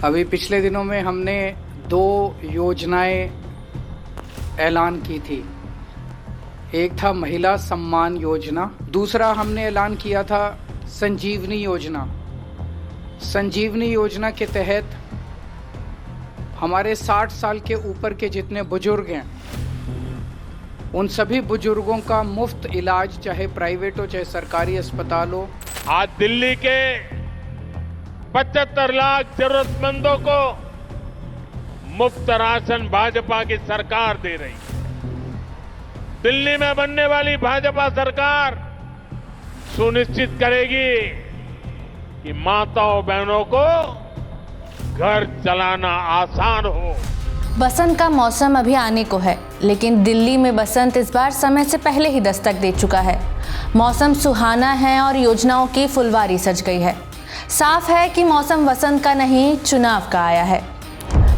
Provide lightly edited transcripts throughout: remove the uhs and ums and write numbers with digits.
अभी पिछले दिनों में हमने 2 योजनाएं ऐलान की थी। एक था महिला सम्मान योजना, दूसरा हमने ऐलान किया था संजीवनी योजना। संजीवनी योजना के तहत हमारे 60 साल के ऊपर के जितने बुजुर्ग हैं, उन सभी बुजुर्गों का मुफ्त इलाज, चाहे प्राइवेट हो चाहे सरकारी अस्पताल हो। आज दिल्ली के 75 लाख जरूरतमंदों को मुफ्त राशन भाजपा की सरकार दे रही है। दिल्ली में बनने वाली भाजपा सरकार सुनिश्चित करेगी कि माताओं बहनों को घर चलाना आसान हो। बसंत का मौसम अभी आने को है, लेकिन दिल्ली में बसंत इस बार समय से पहले ही दस्तक दे चुका है। मौसम सुहाना है और योजनाओं की फुलवारी सज गई है। साफ है कि मौसम वसंत का नहीं, चुनाव का आया है।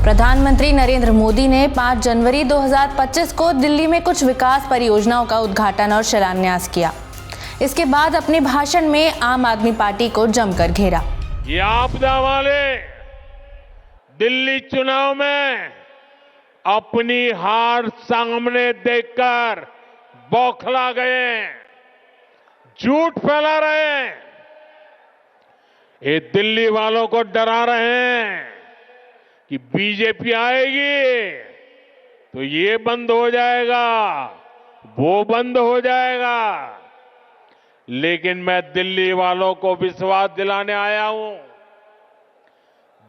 प्रधानमंत्री नरेंद्र मोदी ने 5 जनवरी 2025 को दिल्ली में कुछ विकास परियोजनाओं का उद्घाटन और शिलान्यास किया। इसके बाद अपने भाषण में आम आदमी पार्टी को जमकर घेरा। ये आपदा वाले दिल्ली चुनाव में अपनी हार सामने देखकर बौखला गए, झूठ फैला रहे हैं। ये दिल्ली वालों को डरा रहे हैं कि बीजेपी आएगी तो ये बंद हो जाएगा, वो बंद हो जाएगा। लेकिन मैं दिल्ली वालों को विश्वास दिलाने आया हूं,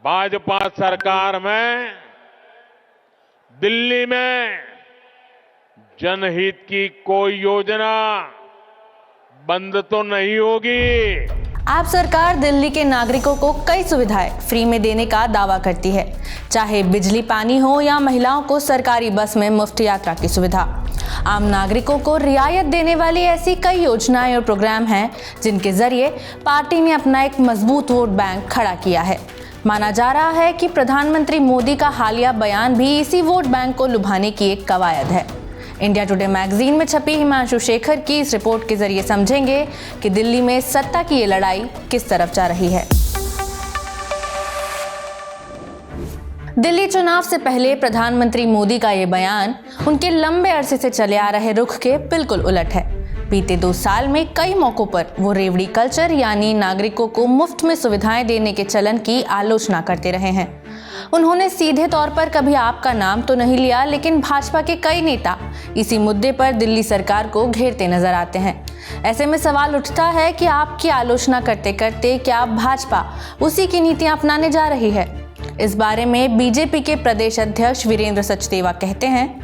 भाजपा सरकार में दिल्ली में जनहित की कोई योजना बंद तो नहीं होगी। आप सरकार दिल्ली के नागरिकों को कई सुविधाएं फ्री में देने का दावा करती है, चाहे बिजली पानी हो या महिलाओं को सरकारी बस में मुफ्त यात्रा की सुविधा। आम नागरिकों को रियायत देने वाली ऐसी कई योजनाएं और प्रोग्राम हैं जिनके जरिए पार्टी ने अपना एक मजबूत वोट बैंक खड़ा किया है। माना जा रहा है कि प्रधानमंत्री मोदी का हालिया बयान भी इसी वोट बैंक को लुभाने की एक कवायद है। इंडिया टुडे मैगजीन में छपी हिमांशु शेखर की इस रिपोर्ट के जरिए समझेंगे कि दिल्ली में सत्ता की ये लड़ाई किस तरफ जा रही है। दिल्ली चुनाव से पहले प्रधानमंत्री मोदी का ये बयान उनके लंबे अरसे से चले आ रहे रुख के बिल्कुल उलट है। बीते 2 साल में कई मौकों पर वो रेवड़ी कल्चर यानी नागरिकों को मुफ्त में सुविधाएं देने के चलन की आलोचना करते रहे हैं। उन्होंने सीधे तौर पर कभी आपका नाम तो नहीं लिया, लेकिन भाजपा के कई नेता इसी मुद्दे पर दिल्ली सरकार को घेरते नजर आते हैं। ऐसे में सवाल उठता है कि आपकी आलोचना करते करते क्या भाजपा उसी की नीतियां अपनाने जा रही है। इस बारे में बीजेपी के प्रदेश अध्यक्ष वीरेंद्र सचदेवा कहते हैं,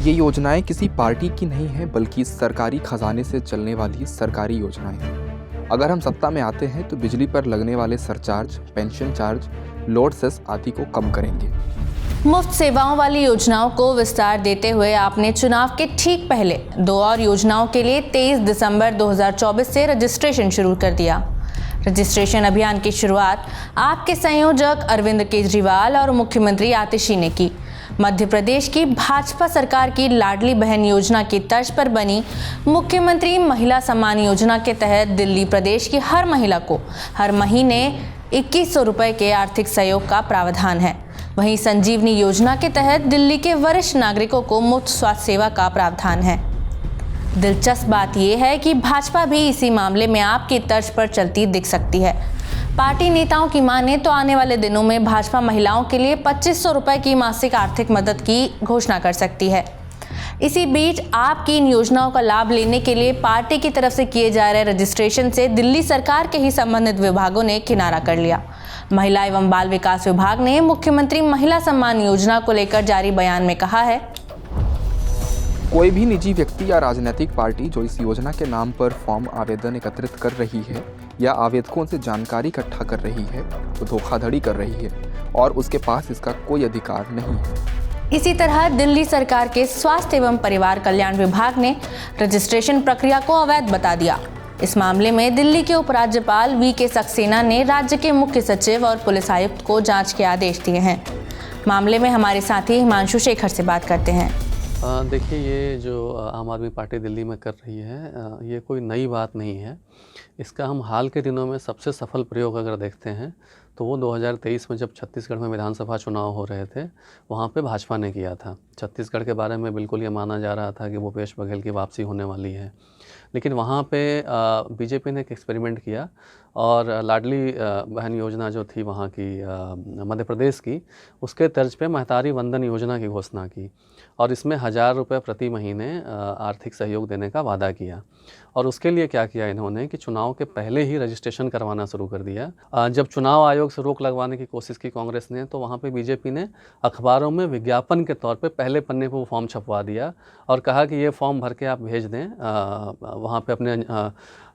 ये योजनाएं किसी पार्टी की नहीं है, बल्कि सरकारी खजाने से चलने वाली सरकारी योजनाएं हैं। अगर हम सत्ता में आते हैं तो बिजली पर लगने वाले surcharge, pension charge, load cess आदि को कम करेंगे। मुफ्त सेवाओं वाली योजनाओं को विस्तार देते हुए आपने चुनाव के ठीक पहले 2 और योजनाओं के लिए 23 दिसंबर 2024 से रजिस्ट्रेशन शुरू कर दिया। रजिस्ट्रेशन अभियान की शुरुआत आपके संयोजक अरविंद केजरीवाल और मुख्यमंत्री आतिशी ने की। मध्य प्रदेश की भाजपा सरकार की लाडली बहन योजना की तर्ज पर बनी मुख्यमंत्री महिला सम्मान योजना के तहत दिल्ली प्रदेश की हर महिला को हर महीने 2100 रुपए के आर्थिक सहयोग का प्रावधान है। वहीं संजीवनी योजना के तहत दिल्ली के वरिष्ठ नागरिकों को मुफ्त स्वास्थ्य सेवा का प्रावधान है। दिलचस्प बात यह है कि भाजपा भी इसी मामले में आपकी तर्ज पर चलती दिख सकती है। पार्टी नेताओं की माने तो आने वाले दिनों में भाजपा महिलाओं के लिए 2500 रुपए की मासिक आर्थिक मदद की घोषणा कर सकती है। इसी बीच आपकी इन योजनाओं का लाभ लेने के लिए पार्टी की तरफ से किए जा रहे रजिस्ट्रेशन से दिल्ली सरकार के ही संबंधित विभागों ने किनारा कर लिया। महिला एवं बाल विकास विभाग ने मुख्यमंत्री महिला सम्मान योजना को लेकर जारी बयान में कहा है, कोई भी निजी व्यक्ति या राजनीतिक पार्टी जो इस योजना के नाम पर फॉर्म आवेदन एकत्रित कर रही है या आवेदकों से जानकारी इकट्ठा कर रही है वो धोखाधड़ी कर रही है और उसके पास इसका कोई अधिकार नहीं है। इसी तरह दिल्ली सरकार के स्वास्थ्य एवं परिवार कल्याण विभाग ने रजिस्ट्रेशन प्रक्रिया को अवैध बता दिया। इस मामले में दिल्ली के उपराज्यपाल वी.के. सक्सेना ने राज्य के मुख्य सचिव और पुलिस आयुक्त को जांच के आदेश दिए हैं। मामले में हमारे साथी हिमांशु शेखर से बात करते हैं। देखिए, ये जो आम आदमी पार्टी दिल्ली में कर रही है ये कोई नई बात नहीं है। इसका हम हाल के दिनों में सबसे सफल प्रयोग अगर देखते हैं तो वो 2023 में जब छत्तीसगढ़ में विधानसभा चुनाव हो रहे थे, वहाँ पे भाजपा ने किया था। छत्तीसगढ़ के बारे में बिल्कुल ये माना जा रहा था कि भूपेश बघेल की वापसी होने वाली है, लेकिन वहाँ पे बीजेपी ने एक एक्सपेरिमेंट किया और लाडली बहन योजना जो थी वहाँ की मध्य प्रदेश की, उसके तर्ज पे महतारी वंदन योजना की घोषणा की और इसमें 1000 रुपये प्रति महीने आर्थिक सहयोग देने का वादा किया। और उसके लिए क्या किया इन्होंने कि चुनाव के पहले ही रजिस्ट्रेशन करवाना शुरू कर दिया। जब चुनाव आयोग से रोक लगवाने की कोशिश की कांग्रेस ने, तो वहाँ पे बीजेपी ने अखबारों में विज्ञापन के तौर पे पहले पन्ने पर वो फॉर्म छपवा दिया और कहा कि ये फॉर्म भर के आप भेज दें वहाँ पे अपने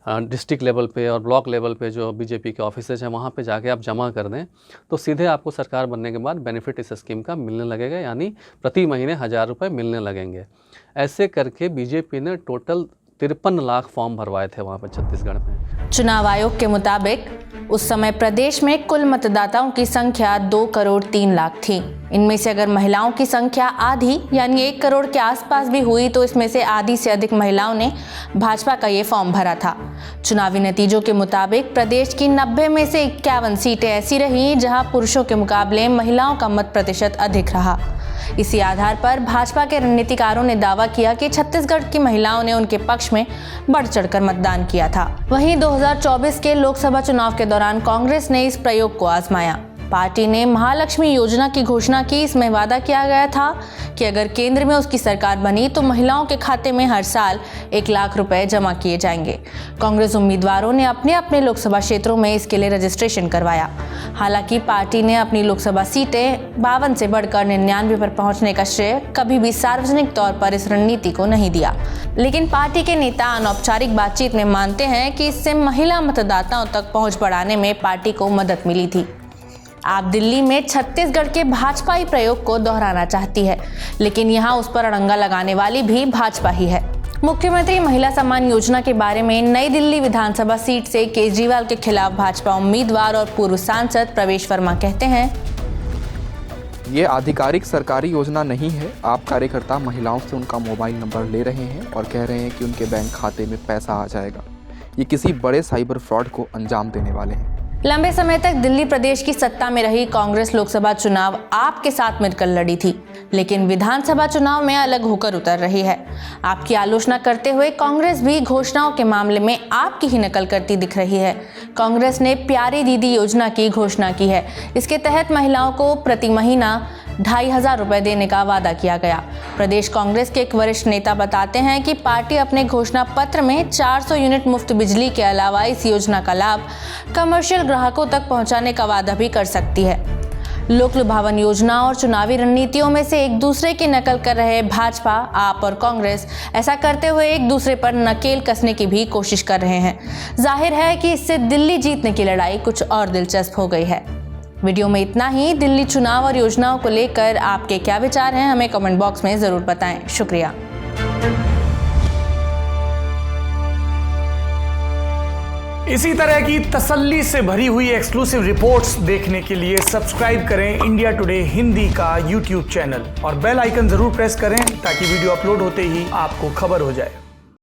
डिस्ट्रिक्ट लेवल पे और ब्लॉक लेवल पे जो बीजेपी के ऑफिसेज हैं वहाँ पे जाके आप जमा कर दें, तो सीधे आपको सरकार बनने के बाद बेनिफिट इस स्कीम का मिलने लगेगा, यानी प्रति महीने 1000 रुपये मिलने लगेंगे। ऐसे करके बीजेपी ने टोटल 53 लाख फॉर्म भरवाए थे वहाँ पर छत्तीसगढ़ में। चुनाव आयोग के मुताबिक उस समय प्रदेश में कुल मतदाताओं की संख्या 2 करोड़ 3 लाख थी। इनमें से अगर महिलाओं की संख्या आधी यानी 1 करोड़ के आसपास भी हुई तो इसमें से आधी से अधिक महिलाओं ने भाजपा का ये फॉर्म भरा था। चुनावी नतीजों के मुताबिक प्रदेश की 90 में से 51 सीटें ऐसी रहीं जहां पुरुषों के मुकाबले महिलाओं का मत प्रतिशत अधिक रहा। इसी आधार पर भाजपा के रणनीतिकारों ने दावा किया कि छत्तीसगढ़ की महिलाओं ने उनके पक्ष में बढ़ चढ़कर मतदान किया था। वहीं 2024 के लोकसभा चुनाव के दौरान कांग्रेस ने इस प्रयोग को आजमाया। पार्टी ने महालक्ष्मी योजना की घोषणा की। इसमें वादा किया गया था कि अगर केंद्र में उसकी सरकार बनी तो महिलाओं के खाते में हर साल 1 लाख रुपए जमा किए जाएंगे। कांग्रेस उम्मीदवारों ने अपने अपने लोकसभा क्षेत्रों में इसके लिए रजिस्ट्रेशन करवाया। हालांकि पार्टी ने अपनी लोकसभा सीटें 52 से बढ़कर 99 पर पहुंचने का श्रेय कभी भी सार्वजनिक तौर पर इस रणनीति को नहीं दिया, लेकिन पार्टी के नेता अनौपचारिक बातचीत में मानते हैं कि इससे महिला मतदाताओं तक पहुंच बढ़ाने में पार्टी को मदद मिली थी। आप दिल्ली में छत्तीसगढ़ के भाजपाई प्रयोग को दोहराना चाहती है, लेकिन यहाँ उस पर अड़ंगा लगाने वाली भी भाजपा ही है। मुख्यमंत्री महिला सम्मान योजना के बारे में नई दिल्ली विधानसभा सीट से केजरीवाल के खिलाफ भाजपा उम्मीदवार और पूर्व सांसद प्रवेश वर्मा कहते हैं, ये आधिकारिक सरकारी योजना नहीं है। आप कार्यकर्ता महिलाओं से उनका मोबाइल नंबर ले रहे हैं और कह रहे हैं कि उनके बैंक खाते में पैसा आ जाएगा। ये किसी बड़े साइबर फ्रॉड को अंजाम देने वाले हैं। लंबे समय तक दिल्ली प्रदेश की सत्ता में रही कांग्रेस लोकसभा चुनाव आप के साथ मिलकर लड़ी थी, लेकिन विधानसभा चुनाव में अलग होकर उतर रही है। आपकी आलोचना करते हुए कांग्रेस भी घोषणाओं के मामले में आपकी ही नकल करती दिख रही है। कांग्रेस ने प्यारी दीदी योजना की घोषणा की है। इसके तहत महिलाओं को प्रति महीना 2500 रुपए देने का वादा किया गया। प्रदेश कांग्रेस के एक वरिष्ठ नेता बताते हैं कि पार्टी अपने घोषणा पत्र में 400 यूनिट मुफ्त बिजली के अलावा इस योजना का लाभ कमर्शियल ग्राहकों तक पहुंचाने का वादा भी कर सकती है। लोक लुभावन योजना और चुनावी रणनीतियों में से एक दूसरे की नकल कर रहे भाजपा, आप और कांग्रेस ऐसा करते हुए एक दूसरे पर नकेल कसने की भी कोशिश कर रहे हैं। जाहिर है कि इससे दिल्ली जीतने की लड़ाई कुछ और दिलचस्प हो गई है। वीडियो में इतना ही। दिल्ली चुनाव और योजनाओं को लेकर आपके क्या विचार हैं, हमें कमेंट बॉक्स में जरूर बताएं। शुक्रिया। इसी तरह की तसल्ली से भरी हुई एक्सक्लूसिव रिपोर्ट्स देखने के लिए सब्सक्राइब करें इंडिया टुडे हिंदी का YouTube चैनल और बेल आइकन जरूर प्रेस करें ताकि वीडियो अपलोड होते ही आपको खबर हो जाए।